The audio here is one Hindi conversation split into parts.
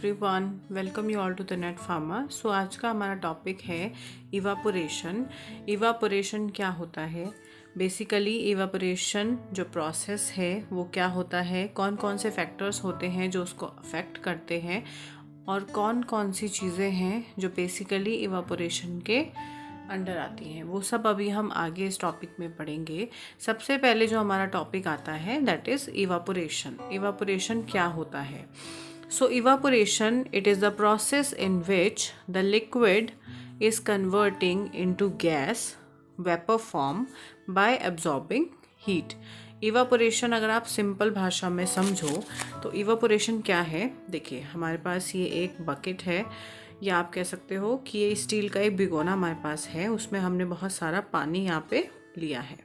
Everyone, welcome you all to the net farmer. So आज का हमारा टॉपिक है इवापोरेशन। इवापोरेशन क्या होता है? बेसिकली इवापोरेशन जो प्रोसेस है वो क्या होता है, कौन कौन से फैक्टर्स होते हैं जो उसको अफेक्ट करते हैं और कौन कौन सी चीज़ें हैं जो बेसिकली इवापोरेशन के अंडर आती हैं, वो सब अभी हम आगे इस टॉपिक में पढ़ेंगे। सबसे पहले जो हमारा टॉपिक आता है दैट इज़ इवापोरेशन। इवापोरेशन क्या होता है? So evaporation, it is the process in which the liquid is converting into gas, vapor form by absorbing heat. Evaporation अगर आप सिंपल भाषा में समझो तो इवापोरेशन क्या है, देखिए हमारे पास ये एक बकेट है या आप कह सकते हो कि ये स्टील का एक भिगोना हमारे पास है, उसमें हमने बहुत सारा पानी यहाँ पे लिया है।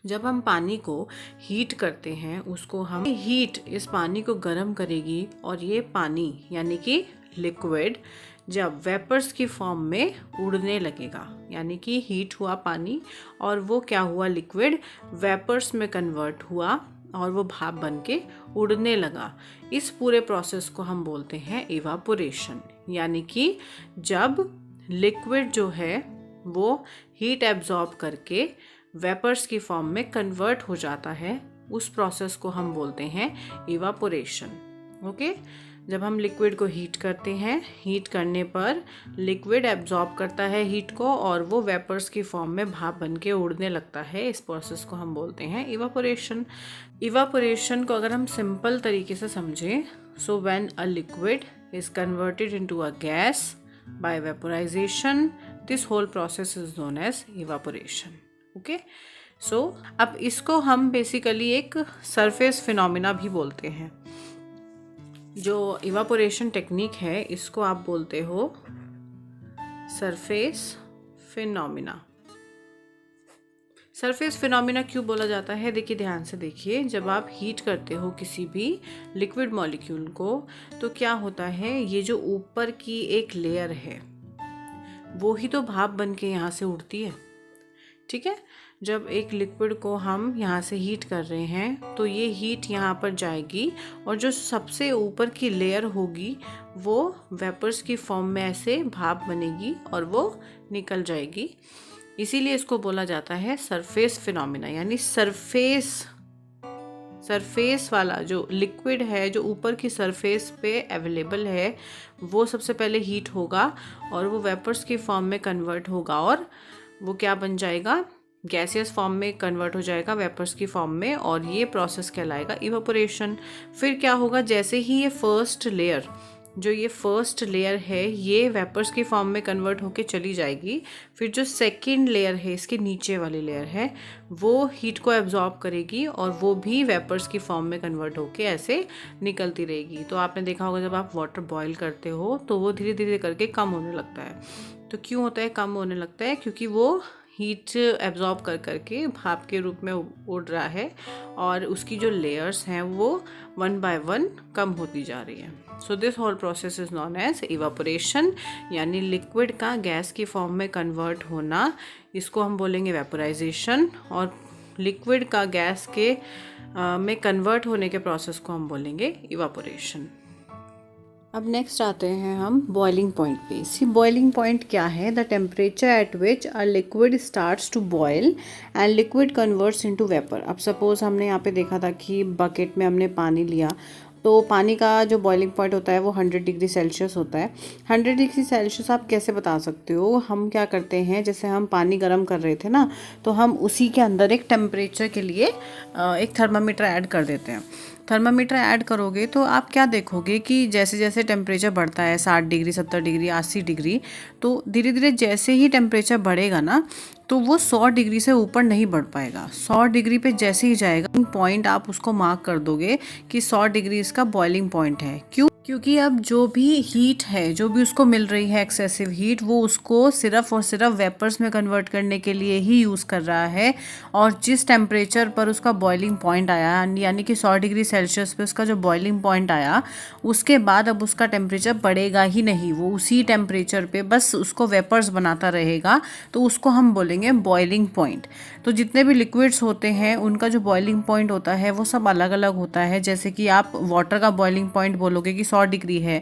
जब हम पानी को हीट करते हैं उसको हम हीट इस पानी को गर्म करेगी और ये पानी यानी कि लिक्विड जब वेपर्स की फॉर्म में उड़ने लगेगा, यानी कि हीट हुआ पानी और वो क्या हुआ, लिक्विड वेपर्स में कन्वर्ट हुआ और वो भाप बन के उड़ने लगा। इस पूरे प्रोसेस को हम बोलते हैं इवापोरेशन। यानी कि जब लिक्विड जो है वो हीट एब्जॉर्ब करके वेपर्स की फॉर्म में कन्वर्ट हो जाता है, उस प्रोसेस को हम बोलते हैं इवापोरेशन। ओके, जब हम लिक्विड को हीट करते हैं, हीट करने पर लिक्विड एब्जॉर्ब करता है हीट को और वो वेपर्स की फॉर्म में भाप बन के उड़ने लगता है। इस प्रोसेस को हम बोलते हैं इवापोरेशन। इवापोरेशन को अगर हम सिंपल तरीके से समझें, so when a liquid is converted into a gas by vaporisation, this whole process is known as evaporation. Okay, so अब इसको हम बेसिकली एक सरफेस फिनोमिना भी बोलते हैं। जो इवापोरेशन टेक्निक है इसको आप बोलते हो सरफेस फिनोमिना। सरफेस फिनोमिना क्यों बोला जाता है? देखिए ध्यान से देखिए, जब आप हीट करते हो किसी भी लिक्विड मॉलिक्यूल को तो क्या होता है, ये जो ऊपर की एक लेयर है वो ही तो भाप बन के यहाँ से उड़ती है। ठीक है, जब एक लिक्विड को हम यहाँ से हीट कर रहे हैं तो ये हीट यहाँ पर जाएगी और जो सबसे ऊपर की लेयर होगी वो वेपर्स की फॉर्म में ऐसे भाप बनेगी और वो निकल जाएगी। इसीलिए इसको बोला जाता है सरफेस फिनोमिना। यानी सरफेस वाला जो लिक्विड है जो ऊपर की सरफेस पे अवेलेबल है वो सबसे पहले हीट होगा और वो वेपर्स की फॉर्म में कन्वर्ट होगा और वो क्या बन जाएगा, गैसियस फॉर्म में कन्वर्ट हो जाएगा वेपर्स की फॉर्म में, और ये प्रोसेस कहलाएगा इवापोरेशन। फिर क्या होगा, जैसे ही ये फर्स्ट लेयर है ये वेपर्स की फॉर्म में कन्वर्ट होके चली जाएगी, फिर जो सेकंड लेयर है इसके नीचे वाली लेयर है वो हीट को एब्जॉर्ब करेगी और वो भी वेपर्स की फॉर्म में कन्वर्ट होके ऐसे निकलती रहेगी। तो आपने देखा होगा जब आप वाटर बॉईल करते हो तो वो धीरे धीरे करके कम होने लगता है। तो क्यों होता है कम होने लगता है? क्योंकि वो हीट एब्जॉर्ब कर करके भाप के रूप में उड़ रहा है और उसकी जो लेयर्स हैं वो वन बाय वन कम होती जा रही है। So this whole process is known as evaporation. यानी लिक्विड का गैस की फॉर्म में कन्वर्ट होना, इसको हम बोलेंगे वेपोराइजेशन, और लिक्विड का गैस के में कन्वर्ट होने के प्रोसेस को हम बोलेंगे इवापोरेशन। अब नेक्स्ट आते हैं हम बॉइलिंग पॉइंट पे। सी बॉइलिंग पॉइंट क्या है? The temperature at which a liquid starts to boil and liquid converts into vapour. अब सपोज हमने यहाँ पे देखा था कि बकेट में हमने पानी लिया तो पानी का जो बॉइलिंग पॉइंट होता है वो 100 डिग्री सेल्सियस होता है। 100 डिग्री सेल्सियस आप कैसे बता सकते हो? हम क्या करते हैं, जैसे हम पानी गर्म कर रहे थे ना, तो हम उसी के अंदर एक टेम्परेचर के लिए एक थर्मामीटर ऐड कर देते हैं। थर्मामीटर ऐड करोगे तो आप क्या देखोगे कि जैसे जैसे टेम्परेचर बढ़ता है 60 डिग्री 70 डिग्री 80 डिग्री, तो धीरे धीरे जैसे ही टेम्परेचर बढ़ेगा ना तो वो 100 डिग्री से ऊपर नहीं बढ़ पाएगा। 100 डिग्री पे जैसे ही जाएगा पॉइंट आप उसको मार्क कर दोगे कि 100 डिग्री इसका बॉइलिंग पॉइंट है। क्यों? क्योंकि अब जो भी हीट है, जो भी उसको मिल रही है एक्सेसिव हीट, वो उसको सिर्फ और सिर्फ वेपर्स में कन्वर्ट करने के लिए ही यूज़ कर रहा है। और जिस टेम्परेचर पर उसका बॉइलिंग पॉइंट आया, यानी कि 100 डिग्री सेल्सियस पे उसका जो बॉइलिंग पॉइंट आया, उसके बाद अब उसका टेम्परेचर बढ़ेगा ही नहीं, वो उसी टेम्परेचर पे बस उसको वेपर्स बनाता रहेगा, तो उसको हम बोलेंगे बॉइलिंग पॉइंट। तो जितने भी लिक्विड्स होते हैं उनका जो बॉइलिंग पॉइंट होता है वो सब अलग अलग होता है। जैसे कि आप वाटर का बॉइलिंग पॉइंट बोलोगे कि 100 डिग्री है,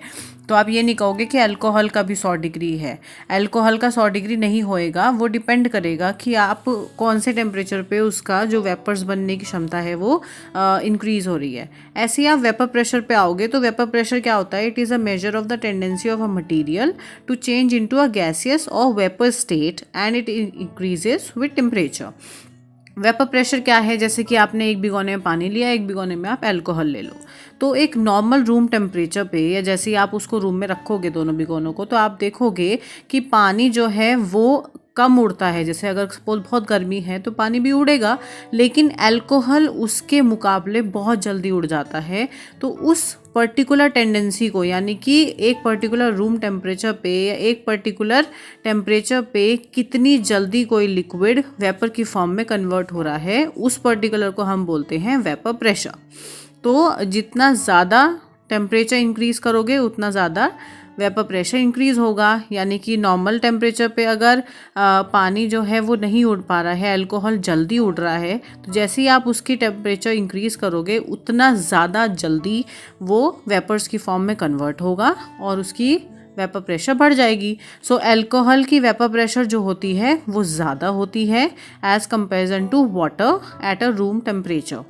तो आप ये नहीं कहोगे कि अल्कोहल का भी 100 डिग्री है। अल्कोहल का 100 डिग्री नहीं होएगा, वो डिपेंड करेगा कि आप कौन से टेम्परेचर पे उसका जो वेपर्स बनने की क्षमता है वो इंक्रीज़ हो रही है। ऐसे ही आप वेपर प्रेशर पे आओगे तो वेपर प्रेशर क्या होता है? It is a measure of the tendency of a material to change into a gaseous और vapour state and it increases with temperature. Vapour pressure क्या है? जैसे कि आपने एक भिगोने में पानी लिया, एक भिगोने में आप अल्कोहल ले लो, तो एक नॉर्मल रूम टेम्परेचर पे या जैसे ही आप उसको रूम में रखोगे दोनों भिगोनों को, तो आप देखोगे कि पानी जो है वो कम उड़ता है। जैसे अगर सपोज बहुत गर्मी है तो पानी भी उड़ेगा, लेकिन अल्कोहल उसके मुकाबले बहुत जल्दी उड़ जाता है। तो उस पर्टिकुलर टेंडेंसी को, यानी कि एक पर्टिकुलर रूम टेम्परेचर पे या एक पर्टिकुलर टेम्परेचर पे कितनी जल्दी कोई लिक्विड वेपर की फॉर्म में कन्वर्ट हो रहा है, उस पर्टिकुलर को हम बोलते हैं वेपर प्रेशर। तो जितना ज़्यादा टेम्परेचर इंक्रीज़ करोगे उतना ज़्यादा वेपर प्रेशर इंक्रीज़ होगा। यानी कि नॉर्मल टेम्परेचर पे अगर पानी जो है वो नहीं उड़ पा रहा है, अल्कोहल जल्दी उड़ रहा है, तो जैसे ही आप उसकी टेम्परेचर इंक्रीज़ करोगे उतना ज़्यादा जल्दी वो वेपर्स की फॉर्म में कन्वर्ट होगा और उसकी वेपर प्रेशर बढ़ जाएगी। सो अल्कोहल की वेपर प्रेशर जो होती है वो ज़्यादा होती है as comparison to water at a room temperature.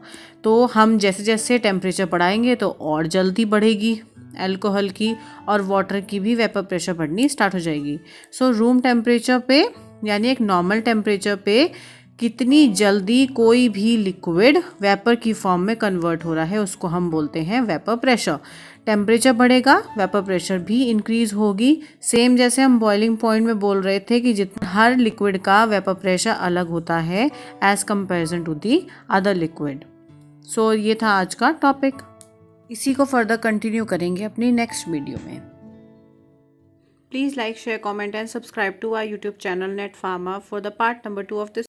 तो हम जैसे जैसे टेम्परेचर बढ़ाएंगे तो और जल्दी बढ़ेगी अल्कोहल की, और वाटर की भी वेपर प्रेशर बढ़नी स्टार्ट हो जाएगी। सो रूम टेम्परेचर पे, यानी एक नॉर्मल टेम्परेचर पे कितनी जल्दी कोई भी लिक्विड वेपर की फॉर्म में कन्वर्ट हो रहा है उसको हम बोलते हैं वेपर प्रेशर। टेम्परेचर बढ़ेगा, वेपर प्रेशर भी इंक्रीज होगी। सेम जैसे हम बॉइलिंग पॉइंट में बोल रहे थे कि जितना हर लिक्विड का वेपर प्रेशर अलग होता है as comparison to the other liquid. So ये था आज का टॉपिक। इसी को फर्दर कंटिन्यू करेंगे अपनी नेक्स्ट वीडियो में। Please like, share, comment and subscribe to our YouTube channel Net Pharma for the part number 2 of this